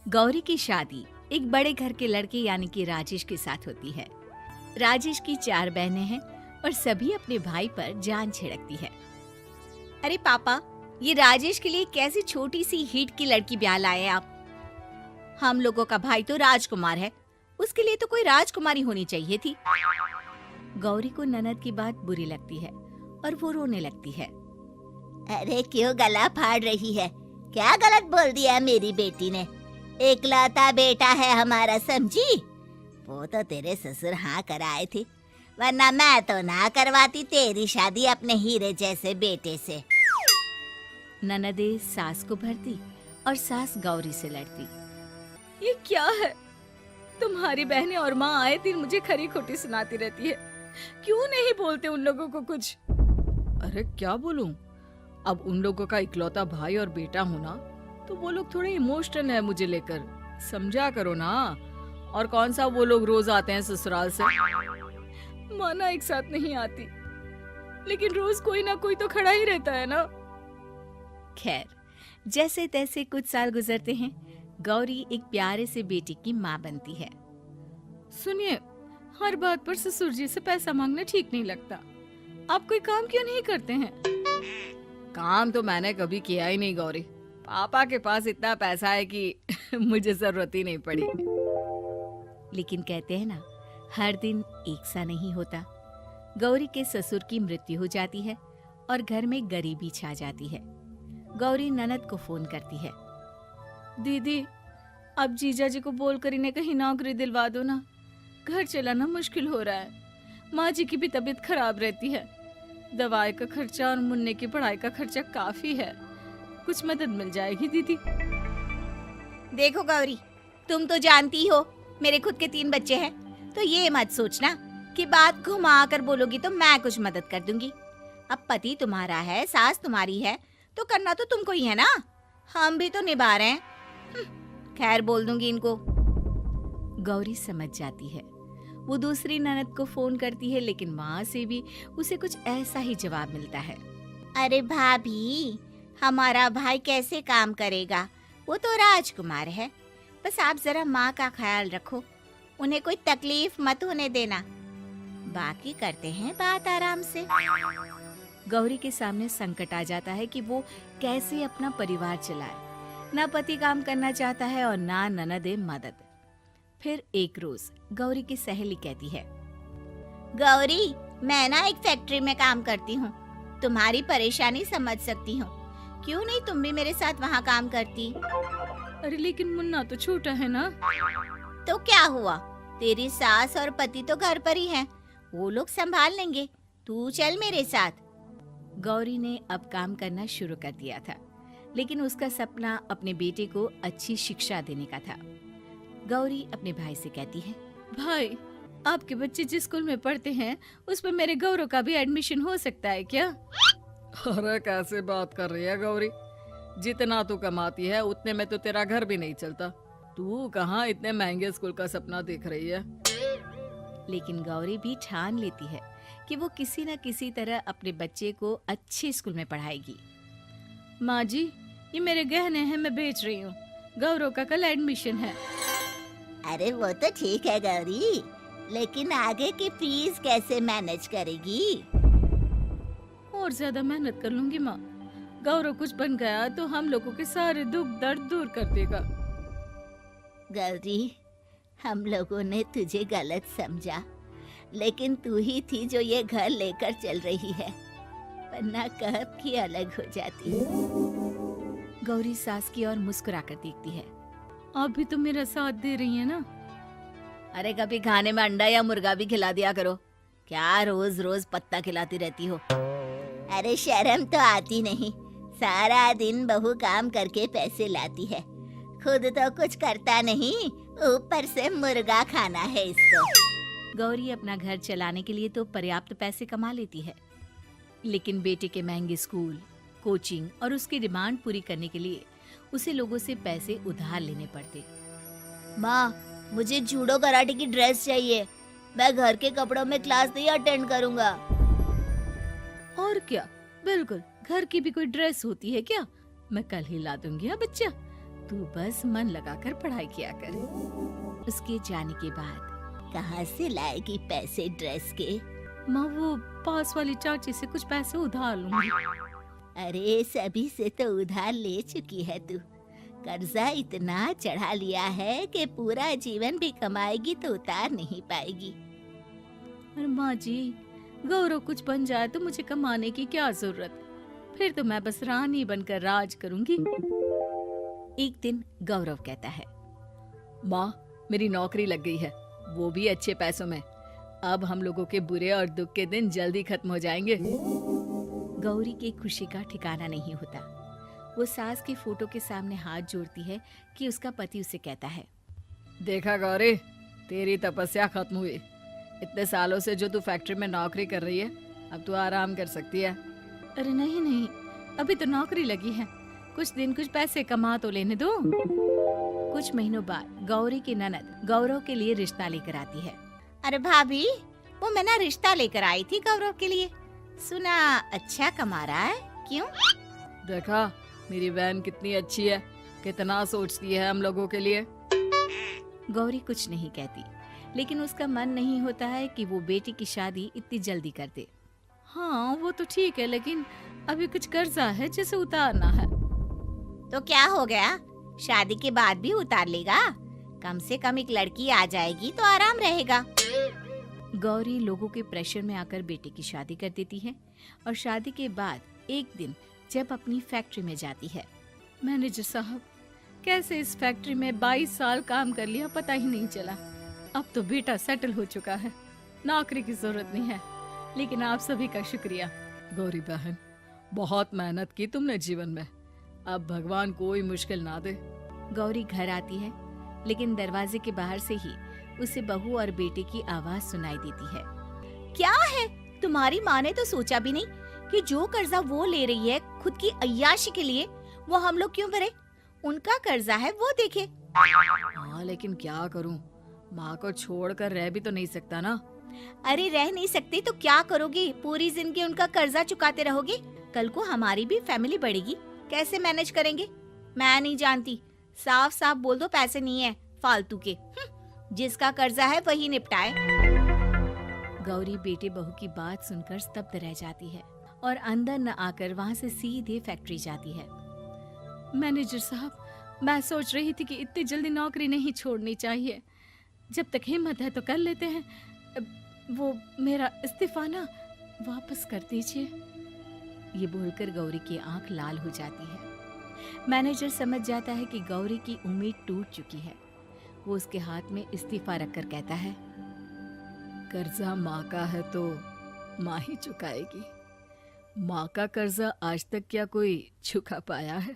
गौरी की शादी एक बड़े घर के लड़के यानी कि राजेश के साथ होती है। राजेश की 4 बहनें हैं और सभी अपने भाई पर जान छिड़कती है। अरे पापा, ये राजेश के लिए कैसी छोटी सी हिट की लड़की ब्याह लाए आप? हम लोगों का भाई तो राजकुमार है, उसके लिए तो कोई राजकुमारी होनी चाहिए थी। गौरी को ननद की बात बुरी लगती है और वो रोने लगती है। अरे क्यों गला फाड़ रही है? क्या गलत बोल दिया मेरी बेटी ने? इकलौता बेटा है हमारा, समझी? वो तो तेरे ससुर हाँ कराए थे, वरना मैं तो ना करवाती तेरी शादी अपने हीरे जैसे बेटे से। ननदे सास को भरती और सास गौरी से लड़ती। ये क्या है? तुम्हारी बहनें और माँ आए दिन मुझे खरी खोटी सुनाती रहती है। क्यों नहीं बोलते उन लोगों को कुछ? अरे क्या बोलूं? अब उन लोगों का इकलौता भाई और बेटा होना तो वो लोग थोड़े इमोशनल है मुझे लेकर, समझा करो ना। और कौन सा वो लोग रोज आते हैं ससुराल से? माना एक साथ नहीं आती, लेकिन रोज कोई ना कोई तो खड़ा ही रहता है ना। खैर, जैसे तैसे कुछ साल गुजरते हैं। गौरी एक प्यारे से बेटे की माँ बनती है। सुनिए, हर बात पर ससुर जी से पैसा मांगना ठीक नहीं लगता। आप कोई काम क्यों नहीं करते हैं? काम तो मैंने कभी किया ही नहीं गौरी। पापा के पास इतना पैसा है कि मुझे जरूरत ही नहीं पड़ी। लेकिन कहते हैं ना, हर दिन एक सा नहीं होता। गौरी के ससुर की मृत्यु हो जाती है और घर में गरीबी छा जाती है। गौरी ननद को फोन करती है। दीदी, अब जीजा जी को बोलकर इन्हें कहीं नौकरी दिलवा दो ना। घर चलाना मुश्किल हो रहा है। माँ जी की भी तबीयत खराब रहती है। दवाई का खर्चा और मुन्ने की पढ़ाई का खर्चा काफी है। कुछ मदद मिल जाएगी दीदी। देखो गौरी, तुम तो जानती हो मेरे खुद के 3 बच्चे हैं, तो ये मत सोचना कि बात घुमा कर बोलोगी तो मैं कुछ मदद कर दूंगी। अब पति तुम्हारा है, सास तुम्हारी है, तो करना तो तुमको ही है ना। हम भी तो निभा रहे हैं। खैर, बोल दूंगी इनको। गौरी समझ जाती है। वो दूसरी ननद को फोन करती है, लेकिन वहाँ से भी उसे कुछ ऐसा ही जवाब मिलता है। अरे भाभी, हमारा भाई कैसे काम करेगा? वो तो राजकुमार है। बस आप जरा माँ का ख्याल रखो, उन्हें कोई तकलीफ मत होने देना। बाकी करते हैं बात आराम से। गौरी के सामने संकट आ जाता है कि वो कैसे अपना परिवार चलाए। ना पति काम करना चाहता है और ना ननदे मदद। फिर एक रोज गौरी की सहेली कहती है, गौरी, मैं ना एक फैक्ट्री में काम करती हूँ, तुम्हारी परेशानी समझ सकती हूँ। क्यों नहीं तुम भी मेरे साथ वहाँ काम करती? अरे लेकिन मुन्ना तो छोटा है ना। तो क्या हुआ? तेरी सास और पति तो घर पर ही हैं, वो लोग संभाल लेंगे। तू चल मेरे साथ। गौरी ने अब काम करना शुरू कर दिया था, लेकिन उसका सपना अपने बेटे को अच्छी शिक्षा देने का था। गौरी अपने भाई से कहती है, भाई, आपके बच्चे जिस स्कूल में पढ़ते हैं उस पर मेरे गौरव का भी एडमिशन हो सकता है क्या? अरे कैसे बात कर रही है गौरी? जितना तू कमाती है उतने में तो तेरा घर भी नहीं चलता। तू कहाँ इतने महंगे स्कूल का सपना देख रही है? लेकिन गौरी भी ठान लेती है कि वो किसी न किसी तरह अपने बच्चे को अच्छे स्कूल में पढ़ाएगी। माँ जी, ये मेरे गहने हैं, मैं बेच रही हूँ। गौरव का कल एडमिशन है। अरे वो तो ठीक है गौरी, लेकिन आगे की फीस कैसे मैनेज करेगी? और ज्यादा मेहनत कर लूंगी माँ। गौरव कुछ बन गया तो हम लोगों के सारे दुख दर्द दूर कर देगा। गौरी, हम लोगों ने तुझे गलत समझा, लेकिन तू ही थी जो ये घर लेकर चल रही है, वरना कब की अलग हो जाती। गौरी सास की ओर मुस्कुराकर देखती है। आप भी तो मेरा साथ दे रही हैं ना। अरे कभी खाने में अंडा या मुर्गा भी खिला दिया करो। क्या रोज रोज पत्ता खिलाती रहती हो? अरे शर्म तो आती नहीं? सारा दिन बहू काम करके पैसे लाती है, खुद तो कुछ करता नहीं, ऊपर से मुर्गा खाना है इसको। गौरी अपना घर चलाने के लिए तो पर्याप्त पैसे कमा लेती है, लेकिन बेटे के महंगे स्कूल, कोचिंग और उसकी डिमांड पूरी करने के लिए उसे लोगों से पैसे उधार लेने पड़ते। माँ, मुझे जूडो कराटे की ड्रेस चाहिए। मैं घर के कपड़ों में क्लास नहीं अटेंड करूँगा। और क्या, बिल्कुल, घर की भी कोई ड्रेस होती है क्या? मैं कल ही ला दूंगी। हाँ बच्चा, तू बस मन लगाकर पढ़ाई किया कर। उसके जाने के बाद कहाँ से लाएगी पैसे ड्रेस के? माँ वो पास वाली चाची से कुछ पैसे उधार लूंगी। अरे सभी से तो उधार ले चुकी है तू। कर्जा इतना चढ़ा लिया है कि पूरा जीवन भी कमाएगी तो उतार नहीं पाएगी। अरे माँ जी, गौरव कुछ बन जाए तो मुझे कमाने की क्या जरूरत, फिर तो मैं बस रानी बनकर राज करूंगी। एक दिन गौरव कहता है, माँ मेरी नौकरी लग गई है, वो भी अच्छे पैसों में। अब हम लोगों के बुरे और दुख के दिन जल्दी खत्म हो जाएंगे। गौरी की खुशी का ठिकाना नहीं होता। वो सास की फोटो के सामने हाथ जोड़ती है कि उसका पति उसे कहता है, देखा गौरी, तेरी तपस्या खत्म हुई। इतने सालों से जो तू फैक्ट्री में नौकरी कर रही है, अब तू आराम कर सकती है। अरे नहीं नहीं, अभी तो नौकरी लगी है, कुछ दिन कुछ पैसे कमा तो लेने दो। कुछ महीनों बाद गौरी की ननद गौरव के लिए रिश्ता लेकर आती है। अरे भाभी, वो मैं ना रिश्ता लेकर आई थी गौरव के लिए, सुना अच्छा कमा रहा है, क्यों? देखा मेरी बहन कितनी अच्छी है, कितना सोचती है हम लोगों के लिए। गौरी कुछ नहीं कहती, लेकिन उसका मन नहीं होता है कि वो बेटी की शादी इतनी जल्दी कर दे। हाँ वो तो ठीक है, लेकिन अभी कुछ कर्जा है जिसे उतारना है। तो क्या हो गया, शादी के बाद भी उतार लेगा, कम से कम एक लड़की आ जाएगी तो आराम रहेगा। गौरी लोगों के प्रेशर में आकर बेटे की शादी कर देती है और शादी के बाद एक दिन जब अपनी फैक्ट्री में जाती है, मैनेजर साहब, कैसे इस फैक्ट्री में 22 साल काम कर लिया पता ही नहीं चला। अब तो बेटा सेटल हो चुका है, नौकरी की जरूरत नहीं है, लेकिन आप सभी का शुक्रिया। गौरी बहन, बहुत मेहनत की तुमने जीवन में, अब भगवान कोई मुश्किल ना दे। गौरी घर आती है, लेकिन दरवाजे के बाहर से ही उसे बहू और बेटे की आवाज सुनाई देती है। क्या है, तुम्हारी माँ ने तो सोचा भी नहीं कि जो कर्जा वो ले रही है खुद की अय्याशी के लिए, वो हम लोग क्यों भरे? उनका कर्जा है वो देखे। हाँ लेकिन क्या करूं, माँ को छोड़कर रह भी तो नहीं सकता ना। अरे रह नहीं सकते तो क्या करोगी, पूरी जिंदगी उनका कर्जा चुकाते रहोगे? कल को हमारी भी फैमिली बढ़ेगी, कैसे मैनेज करेंगे? मैं नहीं जानती, साफ साफ बोल दो पैसे नहीं है फालतू के। जिसका कर्जा है वही निपटाए। गौरी बेटे बहू की बात सुनकर स्तब्ध रह जाती है और अंदर न आकर वहाँ से सीधे फैक्ट्री जाती है। मैनेजर साहब, मैं सोच रही थी कि इतनी जल्दी नौकरी नहीं छोड़नी चाहिए, जब तक हिम्मत है तो कर लेते हैं। वो मेरा इस्तीफा ना वापस कर दीजिए। ये बोलकर गौरी की आंख लाल हो जाती है। मैनेजर समझ जाता है कि गौरी की उम्मीद टूट चुकी है। वो उसके हाथ में इस्तीफा रखकर कहता है, कर्जा माँ का है तो माँ ही चुकाएगी। माँ का कर्जा आज तक क्या कोई चुका पाया है?